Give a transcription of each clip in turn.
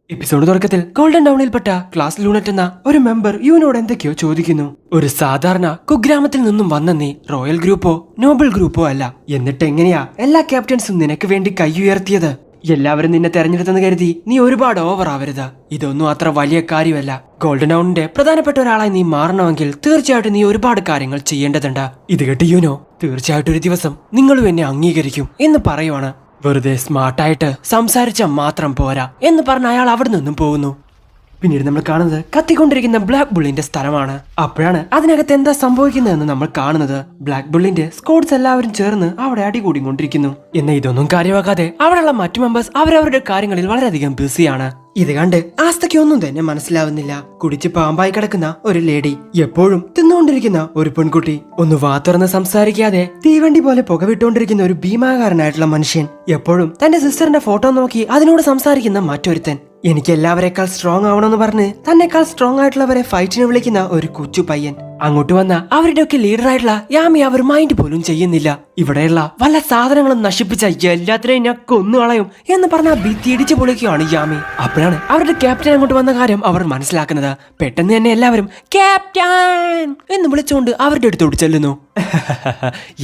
Episode തുടക്കത്തിൽ golden ടൗണിൽപ്പെട്ട class ലൂണറ്റ് എന്ന ഒരു മെമ്പർ യുവിനോട് എന്തൊക്കെയോ ചോദിക്കുന്നു. ഒരു സാധാരണ കുഗ്രാമത്തിൽ നിന്നും വന്ന നീ റോയൽ ഗ്രൂപ്പോ നോബിൾ ഗ്രൂപ്പോ അല്ല, എന്നിട്ട് എങ്ങനെയാ എല്ലാ ക്യാപ്റ്റൻസും നിനക്ക് വേണ്ടി കൈ ഉയർത്തിയത്? എല്ലാവരും നിന്നെ തെരഞ്ഞെടുത്തെന്ന് കരുതി നീ ഒരുപാട് ഓവർ ആവരുത്. ഇതൊന്നും അത്ര വലിയ കാര്യമല്ല. ഗോൾഡൻ ടൗണിന്റെ പ്രധാനപ്പെട്ട ഒരാളായി നീ മാറണമെങ്കിൽ തീർച്ചയായിട്ടും നീ ഒരുപാട് കാര്യങ്ങൾ ചെയ്യേണ്ടതുണ്ട്. ഇത് കേട്ട് യുനോ തീർച്ചയായിട്ടും ഒരു ദിവസം നിങ്ങളും എന്നെ അംഗീകരിക്കും എന്ന് പറയുവാണ്. വെറുതെ സ്മാർട്ടായിട്ട് സംസാരിച്ച മാത്രം പോരാ എന്ന് പറഞ്ഞ അയാൾ അവിടെ നിന്നും പോകുന്നു. പിന്നീട് നമ്മൾ കാണുന്നത് കത്തിക്കൊണ്ടിരിക്കുന്ന ബ്ലാക്ക് ബുള്ളിന്റെ സ്ഥലമാണ്. അപ്പോഴാണ് അതിനകത്ത് എന്താ സംഭവിക്കുന്നതെന്ന് നമ്മൾ കാണുന്നത്. ബ്ലാക്ക് ബുള്ളിന്റെ സ്ക്വാഡ്സ് എല്ലാവരും ചേർന്ന് അവിടെ അടികൂടിക്കൊണ്ടിരിക്കുന്നു. എന്നാൽ ഇതൊന്നും കാര്യമാക്കാതെ അവിടെയുള്ള മറ്റു മെമ്പേഴ്സ് അവരവരുടെ കാര്യങ്ങളിൽ വളരെയധികം ബിസിയാണ്. ഇത് കണ്ട് ആസ്തയ്ക്ക് ഒന്നും തന്നെ മനസ്സിലാവുന്നില്ല. കുടിച്ച് പാമ്പായി കിടക്കുന്ന ഒരു ലേഡി, എപ്പോഴും തിന്നുകൊണ്ടിരിക്കുന്ന ഒരു പെൺകുട്ടി, ഒന്ന് വാ തുറന്ന് സംസാരിക്കാതെ തീവണ്ടി പോലെ പുകവിട്ടുകൊണ്ടിരിക്കുന്ന ഒരു ഭീമാകാരനായിട്ടുള്ള മനുഷ്യൻ, എപ്പോഴും തന്റെ സിസ്റ്ററിന്റെ ഫോട്ടോ നോക്കി അതിനോട് സംസാരിക്കുന്ന മറ്റൊരുത്തൻ, എനിക്ക് എല്ലാവരെക്കാൾ സ്ട്രോങ് ആവണമെന്ന് പറഞ്ഞ് തന്നെക്കാൾ സ്ട്രോങ് ആയിട്ടുള്ളവരെ ഫൈറ്റിന് വിളിക്കുന്ന ഒരു കൊച്ചു പയ്യൻ. അങ്ങോട്ട് വന്ന അവരുടെയൊക്കെ ലീഡറായിട്ടുള്ള യാമി അവർ മൈൻഡ് പോലും ചെയ്യുന്നില്ല. ഇവിടെയുള്ള വല്ല സാധനങ്ങളും നശിപ്പിച്ച എല്ലാത്തിനെയും ഞാൻ കൊന്നുകളയും എന്ന് പറഞ്ഞ ഭിത്തി ഇടിച്ചു പൊളിക്കുകയാണ് യാമി. അപ്പോഴാണ് അവരുടെ ക്യാപ്റ്റൻ അങ്ങോട്ട് വന്ന കാര്യം അവർ മനസ്സിലാക്കുന്നത്. പെട്ടെന്ന് തന്നെ എല്ലാവരും ക്യാപ്റ്റൻ എന്ന് വിളിച്ചുകൊണ്ട് അവരുടെ അടുത്തോട്ട് ചെല്ലുന്നു.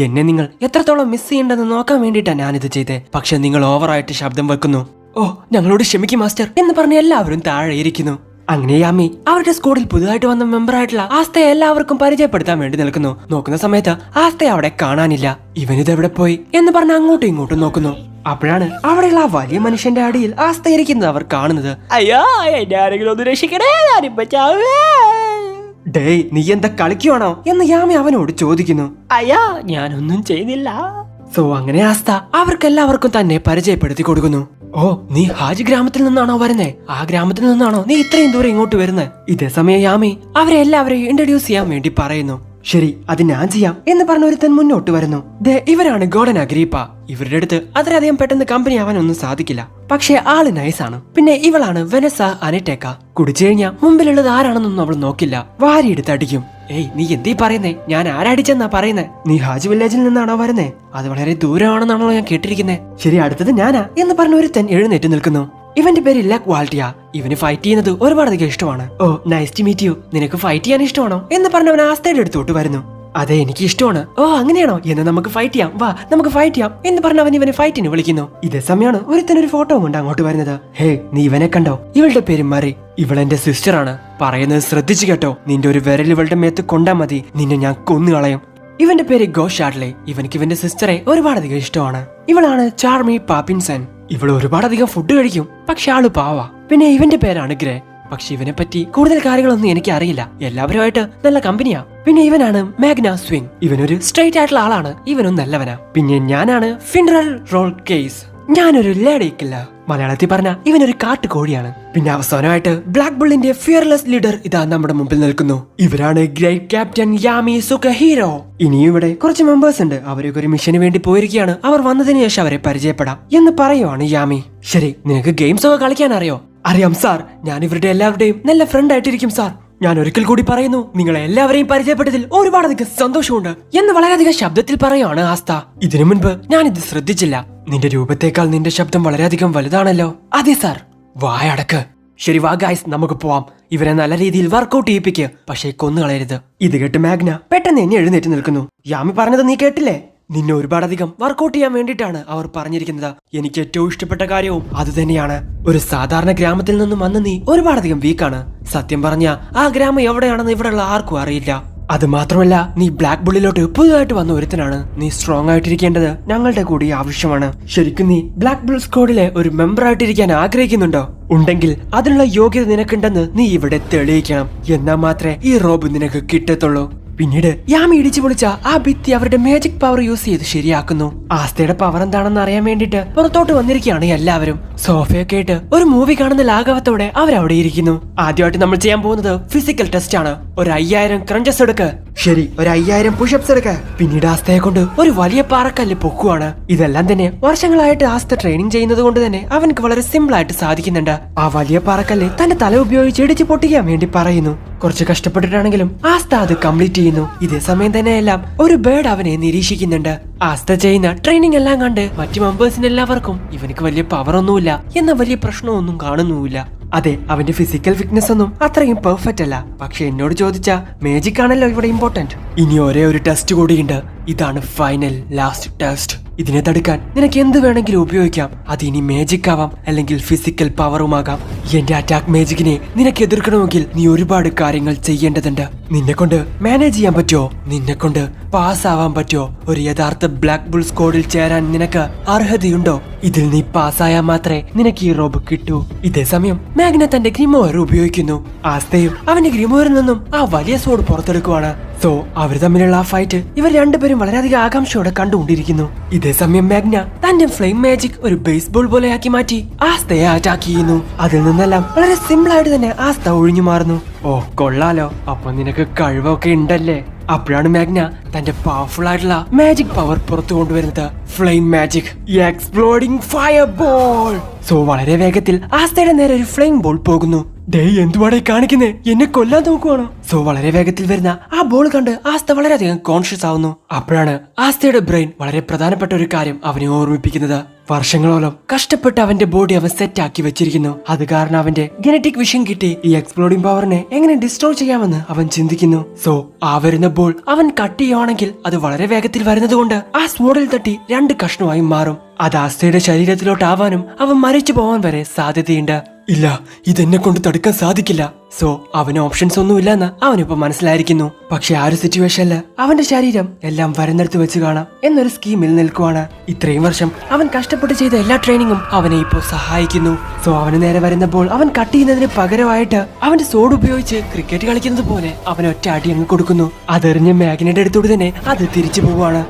എന്നെ നിങ്ങൾ എത്രത്തോളം മിസ് ചെയ്യണ്ടെന്ന് നോക്കാൻ വേണ്ടിയിട്ടാണ് ഞാനിത് ചെയ്തേ, പക്ഷെ നിങ്ങൾ ഓവറായിട്ട് ശബ്ദം വെക്കുന്നു. ഓ, ഞങ്ങളോട് ക്ഷമിക്കും മാസ്റ്റർ എന്ന് പറഞ്ഞ് എല്ലാവരും താഴെ ഇരിക്കുന്നു. അങ്ങനെ യാമി അവരുടെ സ്ക്വാഡിൽ പുതുതായിട്ട് വന്ന മെമ്പറായിട്ടുള്ള ആസ്തയെ എല്ലാവർക്കും പരിചയപ്പെടുത്താൻ വേണ്ടി നിൽക്കുന്നു. നോക്കുന്ന സമയത്ത് ആസ്തയെ അവിടെ കാണാനില്ല. ഇവനിത് എവിടെ പോയി എന്ന് പറഞ്ഞ് അങ്ങോട്ടും ഇങ്ങോട്ടും നോക്കുന്നു. അപ്പോഴാണ് അവിടെയുള്ള ആ വലിയ മനുഷ്യന്റെ അടിയിൽ ആസ്ത ഇരിക്കുന്നത് അവർ കാണുന്നത്. അയ്യോ, എന്നെ ആരെങ്കിലും ഒന്ന് രക്ഷിക്കണേ, ഡേയ് നീ എന്താ കളിക്കുവാണോ എന്ന് യാമി അവനോട് ചോദിക്കുന്നു. അയ്യോ, ഞാനൊന്നും ചെയ്തില്ല. സോ അങ്ങനെ ആസ്ത അവർക്കെല്ലാവർക്കും തന്നെ പരിചയപ്പെടുത്തി കൊടുക്കുന്നു. ഓ, നീ ഹാജി ഗ്രാമത്തിൽ നിന്നാണോ വരുന്നേ? ആ ഗ്രാമത്തിൽ നിന്നാണോ നീ ഇത്രയും ദൂരം ഇങ്ങോട്ട് വരുന്നേ? ഇതേ സമയം യാമി അവരെ എല്ലാവരെയും ഇൻട്രൊഡ്യൂസ് ചെയ്യാൻ വേണ്ടി പറയുന്നു. ശരി, അത് ഞാൻ ചെയ്യാം എന്ന് പറഞ്ഞ ഒരുത്തൻ മുന്നോട്ട് വരുന്നു. ഇവരാണ് ഗോർഡൻ അഗ്രീപ്പ. ഇവരുടെ അടുത്ത് അത്രയധികം പെട്ടെന്ന് കമ്പനി ആവാനൊന്നും സാധിക്കില്ല, പക്ഷെ ആള് നൈസാണ്. പിന്നെ ഇവളാണ് വെനസ അനിറ്റേക്ക. കുടിച്ചു കഴിഞ്ഞാൽ മുമ്പിലുള്ളത് ആരാണെന്നൊന്നും അവൾ നോക്കില്ല, വാരിയെടുത്ത് അടിക്കും. ഏയ്, നീ എന്തീ പറയുന്നേ? ഞാൻ ആരടിച്ചെന്നാ പറയുന്നേ? നീ ഹാജി വില്ലേജിൽ നിന്നാണോ വരുന്നേ? അത് വളരെ ദൂരമാണെന്നാണല്ലോ ഞാൻ കേട്ടിരിക്കുന്നേ. ശരി, അടുത്തത് ഞാനാ എന്ന് പറഞ്ഞ ഒരുത്തൻ എഴുന്നേറ്റ് നിൽക്കുന്നു. ഇവന്റെ പേര് ലക് വാൾട്ടിയ. ഇവന് ഫൈറ്റ് ചെയ്യുന്നത് ഒരുപാടധികം ഇഷ്ടമാണ്. ഓ, നൈസ് ടു മീറ്റ് യു. നിനക്ക് ഫൈറ്റ് ചെയ്യാൻ ഇഷ്ടമാണോ എന്ന് പറഞ്ഞവൻ ആസ്തയുടെ അടുത്തോട്ട് വരുന്നു. അതെ, എനിക്ക് ഇഷ്ടമാണ്. ഓ, അങ്ങനെയാണോ? എന്ന് നമുക്ക് ഫൈറ്റ് ചെയ്യാം, വാ നമുക്ക് ഫൈറ്റ് ചെയ്യാം എന്ന് പറഞ്ഞവൻ ഇവനെ ഫൈറ്റിന് വിളിക്കുന്നു. ഇതേ സമയമാണ് ഒരുത്തനൊരു ഫോട്ടോ കൊണ്ട് അങ്ങോട്ട് വരുന്നത്. ഹേ, നീ ഇവനെ കണ്ടോ? ഇവളുടെ പേര് മറി. ഇവളെന്റെ സിസ്റ്റർ ആണ്. പറയുന്നത് ശ്രദ്ധിച്ചു കേട്ടോ. നിന്റെ ഒരു വിരൽ ഇവളുടെ മേത്ത് കൊണ്ടാ മതി, നിന്നെ ഞാൻ കൊന്നുകളയും. ഇവന്റെ പേര് ഗോഷാഡ്ലെ. ഇവനിക്ക് ഇവന്റെ സിസ്റ്ററെ ഒരുപാടധികം ഇഷ്ടമാണ്. ഇവളാണ് ചാർമി പാപ്പിൻസൺ. ഇവൾ ഒരുപാടധികം ഫുഡ് കഴിക്കും, പക്ഷെ ആള് പാവാ. പിന്നെ ഇവന്റെ പേരാണ് ഗ്രേ. പക്ഷെ ഇവനെ പറ്റി കൂടുതൽ കാര്യങ്ങളൊന്നും എനിക്ക് അറിയില്ല. എല്ലാവരുമായിട്ട് നല്ല കമ്പനിയാ. പിന്നെ ഇവനാണ് മാഗ്ന സ്വിംഗ്. ഇവനൊരു സ്ട്രെയിറ്റ് ആയിട്ടുള്ള ആളാണ്. ഇവനും നല്ലവനാ. പിന്നെ ഞാനാണ് ഫിൻറൽ റോൾ കേസ്. ഞാനൊരു ലേഡിക്കില്ല. മലയാളത്തിൽ പറഞ്ഞ ഇവനൊരു കാട്ടുകോഴിയാണ്. പിന്നെ അവസാനമായിട്ട് ബ്ലാക്ക് ബുള്ളിന്റെ ഫിയർലെസ് ലീഡർ ഇതാ നമ്മുടെ മുമ്പിൽ നിൽക്കുന്നു. ഇവരാണ് ഗ്രേറ്റ് ക്യാപ്റ്റൻ യാമി സുഖഹീറോ. ഇനിയും ഇവിടെ കുറച്ച് മെമ്പേഴ്സ് ഉണ്ട്. അവരൊക്കെ ഒരു മിഷന് വേണ്ടി പോയിരിക്കുകയാണ്. അവർ വന്നതിന് ശേഷം അവരെ പരിചയപ്പെടാം എന്ന് പറയുവാണ് യാമി. ശരി, നിനക്ക് ഗെയിംസ് ഒക്കെ കളിക്കാൻ അറിയോ? അറിയാം സാർ. ഞാൻ ഇവരുടെ എല്ലാവരുടെയും നല്ല ഫ്രണ്ട് ആയിട്ടിരിക്കും സാർ. ഞാൻ ഒരിക്കൽ കൂടി പറയുന്നു, നിങ്ങളെ എല്ലാവരെയും പരിചയപ്പെട്ടതിൽ ഒരുപാടധികം സന്തോഷമുണ്ട് എന്ന് വളരെയധികം ശബ്ദത്തിൽ പറയുകയാണ് ആസ്ത. ഇതിനു മുൻപ് ഞാൻ ഇത് ശ്രദ്ധിച്ചില്ല. നിന്റെ രൂപത്തേക്കാൾ നിന്റെ ശബ്ദം വളരെയധികം വലുതാണല്ലോ. അതെ സാർ. വായടക്ക്. ശരി, വാ ഗൈസ്, നമുക്ക് പോവാം. ഇവരെ നല്ല രീതിയിൽ വർക്കൗട്ട് ചെയ്യിപ്പിക്കുക, പക്ഷേ കൊന്നുകളയരുത്. ഇത് കേട്ട് മാഗ്ന പെട്ടെന്ന് എന്നെ എഴുന്നേറ്റ് നിൽക്കുന്നു. യാമി പറഞ്ഞത് നീ കേട്ടില്ലേ? നിന്നെ ഒരുപാടധികം വർക്കൗട്ട് ചെയ്യാൻ വേണ്ടിയിട്ടാണ് അവർ പറഞ്ഞിരിക്കുന്നത്. എനിക്ക് ഏറ്റവും ഇഷ്ടപ്പെട്ട കാര്യവും അത് തന്നെയാണ്. ഒരു സാധാരണ ഗ്രാമത്തിൽ നിന്നും വന്ന് നീ ഒരുപാടധികം വീക്കാണ്. സത്യം പറഞ്ഞ ആ ഗ്രാമം എവിടെയാണെന്ന് ഇവിടെയുള്ള ആർക്കും അറിയില്ല. അത് മാത്രമല്ല, നീ ബ്ലാക്ക് ബുള്ളിലോട്ട് പുതുതായിട്ട് വന്ന ഒരുത്തനാണ്. നീ സ്ട്രോങ് ആയിട്ടിരിക്കേണ്ടത് ഞങ്ങളുടെ കൂടി ആവശ്യമാണ്. ശരിക്കും നീ ബ്ലാക്ക് ബുൾ സ്ക്വാഡിലെ ഒരു മെമ്പർ ആയിട്ടിരിക്കാൻ ആഗ്രഹിക്കുന്നുണ്ടോ? ഉണ്ടെങ്കിൽ അതിനുള്ള യോഗ്യത നിനക്കുണ്ടെന്ന് നീ ഇവിടെ തെളിയിക്കണം. എന്നാൽ മാത്രമേ ഈ റോബ് നിനക്ക് കിട്ടത്തുള്ളൂ. പിന്നീട് യാമി ഇടിച്ചു പൊളിച്ച ആ ഭിത്തി അവരുടെ മാജിക് പവർ യൂസ് ചെയ്ത് ശരിയാക്കുന്നു. ആസ്തയുടെ പവർ എന്താണെന്ന് അറിയാൻ വേണ്ടിട്ട് പുറത്തോട്ട് വന്നിരിക്കുകയാണ് എല്ലാവരും. സോഫയൊക്കെ ആയിട്ട് ഒരു മൂവി കാണുന്ന ലാഘവത്തോടെ അവരവിടെ ഇരിക്കുന്നു. ആദ്യമായിട്ട് നമ്മൾ ചെയ്യാൻ പോകുന്നത് ഫിസിക്കൽ ടെസ്റ്റ് ആണ്. ഒരു 5000 ക്രഞ്ചസ് എടുക്ക്. ശരി, ഒരു 5000 പുഷപ്സ് എടുക്ക. പിന്നീട് ആസ്തയെ കൊണ്ട് ഒരു വലിയ പാറക്കല്ല് പൊക്കുവാണ്. ഇതെല്ലാം തന്നെ വർഷങ്ങളായിട്ട് ആസ്ത ട്രെയിനിങ് ചെയ്യുന്നത് കൊണ്ട് തന്നെ അവനക്ക് വളരെ സിമ്പിൾ ആയിട്ട് സാധിക്കുന്നുണ്ട്. ആ വലിയ പാറക്കല്ല് തന്റെ തല ഉപയോഗിച്ച് ഇടിച്ചു പൊട്ടിക്കാൻ വേണ്ടി പറയുന്നു. കുറച്ച് കഷ്ടപ്പെട്ടിട്ടാണെങ്കിലും ആസ്ത അത് കംപ്ലീറ്റ് ചെയ്യുന്നു. ഇതേ സമയം തന്നെ എല്ലാം ഒരു ബേർഡ് അവനെ നിരീക്ഷിക്കുന്നുണ്ട്. ആസ്ത ചെയ്യുന്ന ട്രെയിനിങ് എല്ലാം കണ്ട് മറ്റു മെമ്പേഴ്സിന് എല്ലാവർക്കും ഇവനക്ക് വലിയ പവർ ഒന്നുമില്ല എന്ന വലിയ പ്രശ്നമൊന്നും കാണുന്നുമില്ല. അതെ, അവന്റെ ഫിസിക്കൽ ഫിറ്റ്നസ് ഒന്നും അത്രയും പെർഫെക്റ്റ് അല്ല. പക്ഷെ എന്നോട് ചോദിച്ച മാജിക് ആണല്ലോ ഇവിടെ ഇമ്പോർട്ടന്റ്. ഇനി ഒരേ ഒരു ടെസ്റ്റ് കൂടിയുണ്ട്. ഇതാണ് ഫൈനൽ ലാസ്റ്റ് ടെസ്റ്റ്. ഇതിനെ തടുക്കാൻ നിനക്ക് എന്ത് വേണമെങ്കിലും ഉപയോഗിക്കാം. അത് ഇനി മാജിക് ആവാം, അല്ലെങ്കിൽ ഫിസിക്കൽ പവറുമാകാം. എന്റെ അറ്റാക്ക് മാജിക്കിനെ നിനക്ക് എതിർക്കണമെങ്കിൽ നീ ഒരുപാട് കാര്യങ്ങൾ ചെയ്യേണ്ടതുണ്ട്. നിന്നെ കൊണ്ട് മാനേജ് ചെയ്യാൻ പറ്റുമോ? നിന്നെ കൊണ്ട് പാസ് ആവാൻ പറ്റുമോ? ഒരു യഥാർത്ഥ ബ്ലാക്ക് ബുൾ സ്ക്വാഡിൽ ചേരാൻ നിനക്ക് അർഹതയുണ്ടോ? ഇതിൽ നീ പാസ്സായാൽ മാത്രമേ നിനക്ക് ഈ റോബ് കിട്ടൂ. ഇതേ സമയം മാഗ്ന തന്റെ ഗ്രിമോയർ ഉപയോഗിക്കുന്നു. ആസ്തയും അവന്റെ ഗ്രിമോയറിൽ നിന്നും ആ വലിയ സോഡ് പുറത്തെടുക്കുവാണ്. സോ അവർ തമ്മിലുള്ള ആ ഫൈറ്റ് ഇവർ രണ്ടുപേരും വളരെയധികം ആകാംക്ഷയോടെ കണ്ടുകൊണ്ടിരിക്കുന്നു. ഇതേ സമയം മാഗ്ന തന്റെ ഫ്ലെയിം മാജിക് ഒരു ബേസ്ബോൾ പോലെയാക്കി മാറ്റി ആസ്തയെ അറ്റാക്ക് ചെയ്യുന്നു. അതിൽ നിന്നെല്ലാം വളരെ സിമ്പിൾ ആയിട്ട് തന്നെ ആസ്ത ഒഴിഞ്ഞു മാറുന്നു. ഓ കൊള്ളാലോ, അപ്പൊ നിനക്ക് കഴിവൊക്കെ ഉണ്ടല്ലേ? അപ്പോഴാണ് മാഗ്ന തന്റെ പവർഫുൾ ആയിട്ടുള്ള മാജിക് പവർ പുറത്തു കൊണ്ടുവരുന്നത്. Flame magic exploding fire ball. So വളരെ വേഗത്തിൽ ആസ്തയുടെ നേരെ ഒരു ഫ്ലെയിം ബോൾ പോകുന്നു. ഡേ എന്തുവാടേ കാണിക്കുന്നേ? എന്നെ കൊല്ലാൻ നോക്കുവാണോ? സോ വളരെ വേഗത്തിൽ വരുന്ന ആ ബോൾ കണ്ട് ആസ്ത വളരെയധികം കോൺഷ്യസ് ആവുന്നു. അപ്പോഴാണ് ആസ്തയുടെ ബ്രെയിൻ വളരെ പ്രധാനപ്പെട്ട ഒരു കാര്യം അവനെ ഓർമ്മിപ്പിക്കുന്നത്. വർഷങ്ങളോളം കഷ്ടപ്പെട്ട് അവന്റെ ബോഡി അവൻ സെറ്റ് ആക്കി വെച്ചിരിക്കുന്നു. അത് കാരണം അവന്റെ ജനറ്റിക് വിഷൻ കിട്ടി ഈ എക്സ്പ്ലോഡിംഗ് പവറിനെ എങ്ങനെ ഡിസ്ട്രോയ് ചെയ്യാമെന്ന് അവൻ ചിന്തിക്കുന്നു. സോ ആ വരുന്ന ബോൾ അവൻ കട്ട് ചെയ്യുവാണെങ്കിൽ അത് വളരെ വേഗത്തിൽ വരുന്നത് കൊണ്ട് ആ സ്മോഡിൽ തട്ടി 2 കഷ്ണമായി മാറും. അത് ആസ്തയുടെ ശരീരത്തിലോട്ടാവാനും അവൻ മരിച്ചു പോവാൻ വരെ സാധ്യതയുണ്ട്. ഇല്ല, ഇതെന്നെ കൊണ്ട് തടുക്കാൻ സാധിക്കില്ല. സോ അവന് ഓപ്ഷൻസ് ഒന്നുമില്ലെന്ന് അവനിപ്പോ മനസ്സിലായിരിക്കുന്നു. പക്ഷെ ആ ഒരു സിറ്റുവേഷനില് അവന്റെ ശരീരം എല്ലാം വരുന്നിടത്ത് വെച്ച് കാണാം എന്നൊരു സ്കീമിൽ നിൽക്കുവാണ്. ഇത്രയും വർഷം അവൻ കഷ്ടപ്പെട്ട് ചെയ്ത എല്ലാ ട്രെയിനിങ്ങും അവനെ ഇപ്പോ സഹായിക്കുന്നു. സോ അവന് നേരെ വരുന്നപ്പോൾ അവൻ കട്ട് ചെയ്യുന്നതിന് പകരമായിട്ട് അവന്റെ സോഡ് ഉപയോഗിച്ച് ക്രിക്കറ്റ് കളിക്കുന്നത് പോലെ അവൻ ഒറ്റ അടി അങ്ങ് കൊടുക്കുന്നു. അതെറിഞ്ഞ് മാഗ്നയുടെ അടുത്തോട് തന്നെ അത് തിരിച്ചു പോവാണ്.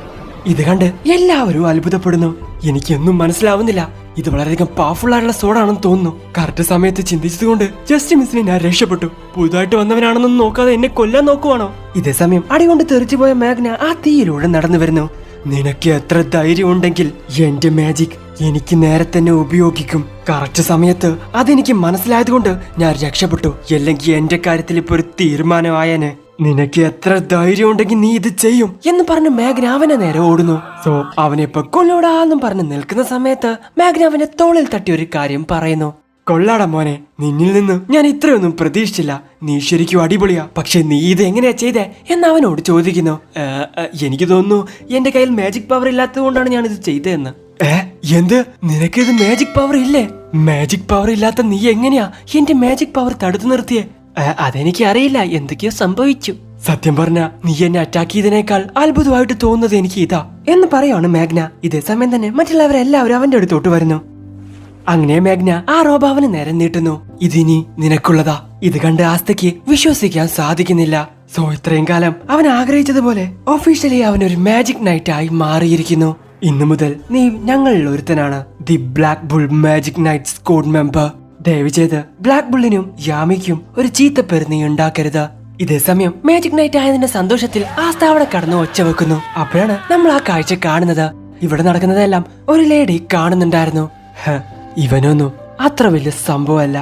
ഇത് കണ്ട് എല്ലാവരും അത്ഭുതപ്പെടുന്നു. എനിക്കൊന്നും മനസ്സിലാവുന്നില്ല. ഇത് വളരെയധികം പവർഫുൾ ആയിട്ടുള്ള സോഡാണെന്ന് തോന്നുന്നു. കറക്റ്റ് സമയത്ത് ചിന്തിച്ചതുകൊണ്ട് ജസ്റ്റ് മിസ്സിനെ ഞാൻ രക്ഷപ്പെട്ടു. പുതുതായിട്ട് വന്നവനാണെന്നൊന്നും നോക്കാതെ എന്നെ കൊല്ലാൻ നോക്കുവാണോ? ഇതേ സമയം അടികൊണ്ട് തെറിച്ചുപോയ മാഗ്ന ആ തീയിലൂടെ നടന്നു വരുന്നു. നിനക്ക് എത്ര ധൈര്യം ഉണ്ടെങ്കിൽ എന്റെ മാജിക് എനിക്ക് നേരെ തന്നെ ഉപയോഗിക്കും. കറക്റ്റ് സമയത്ത് അതെനിക്ക് മനസ്സിലായതുകൊണ്ട് ഞാൻ രക്ഷപ്പെട്ടു. അല്ലെങ്കിൽ എന്റെ കാര്യത്തിൽ ഇപ്പൊ ഒരു തീരുമാനമായേനെ. നിനക്ക് എത്ര ധൈര്യം ഉണ്ടെങ്കിൽ നീ ഇത് ചെയ്യും എന്ന് പറഞ്ഞ് മാഗ്ന അവനെ നേരെ ഓടുന്നു. സോ അവനെ ഇപ്പൊ കൊല്ലൂടാന്നും പറഞ്ഞ് നിൽക്കുന്ന സമയത്ത് മാഗ്ന അവന്റെ തോളിൽ തട്ടി ഒരു കാര്യം പറയുന്നു. കൊള്ളാടാ മോനെ, നിന്നിൽ നിന്ന് ഞാൻ ഇത്രയൊന്നും പ്രതീക്ഷിച്ചില്ല. നീ ശരിക്കും അടിപൊളിയാ. പക്ഷെ നീ ഇത് എങ്ങനെയാ ചെയ്തേ എന്ന് അവനോട് ചോദിക്കുന്നു. എനിക്ക് തോന്നുന്നു എന്റെ കയ്യിൽ മാജിക് പവർ ഇല്ലാത്തത് കൊണ്ടാണ് ഞാൻ ഇത് ചെയ്തതെന്ന്. എന്ത്? നിനക്കിത് മാജിക് പവർ ഇല്ലേ? മാജിക് പവർ ഇല്ലാത്ത നീ എങ്ങനെയാ എന്റെ മാജിക് പവർ തടുത്തു നിർത്തിയേ? അതെനിക്ക് അറിയില്ല, എന്തൊക്കെയോ സംഭവിച്ചു. സത്യം പറഞ്ഞ നീ എന്നെ അറ്റാക്ക് ചെയ്തതിനേക്കാൾ അത്ഭുതമായിട്ട് തോന്നുന്നത് എനിക്ക് ഇതാ എന്ന് പറയാണ് മാഗ്ന. ഇതേ സമയം തന്നെ മറ്റുള്ളവരെല്ലാവരും അവന്റെ അടുത്തോട്ട് വരുന്നു. അങ്ങനെ മാഗ്ന ആ റോബ് അവന് നേരെ നീട്ടുന്നു. ഇതിനി നിനക്കുള്ളതാ. ഇത് കണ്ട് ആസ്തയ്ക്ക് വിശ്വസിക്കാൻ സാധിക്കുന്നില്ല. സോ ഇത്രയും കാലം അവൻ ആഗ്രഹിച്ചതുപോലെ ഒഫീഷ്യലി അവനൊരു മാജിക് നൈറ്റ് ആയി മാറിയിരിക്കുന്നു. ഇന്നു മുതൽ നീ ഞങ്ങളിൽ ഒരുത്തനാണ്, the black bull magic knight squad member. ദയവ് ചെയ്ത് ബ്ലാക്ക് ബുള്ളിനും യാമിക്കും ഒരു ചീത്തപ്പേര് നീ ഉണ്ടാക്കരുത്. ഇതേ സമയം മാജിക് നൈറ്റ് ആയതിന്റെ സന്തോഷത്തിൽ ആസ്ത അവിടെ കടന്ന് ഒച്ച വെക്കുന്നു. അപ്പോഴാണ് നമ്മൾ ആ കാഴ്ച കാണുന്നത്. ഇവിടെ നടക്കുന്നതെല്ലാം ഒരു ലേഡി കാണുന്നുണ്ടായിരുന്നു. ഇവനൊന്നും അത്ര വലിയ സംഭവമല്ല.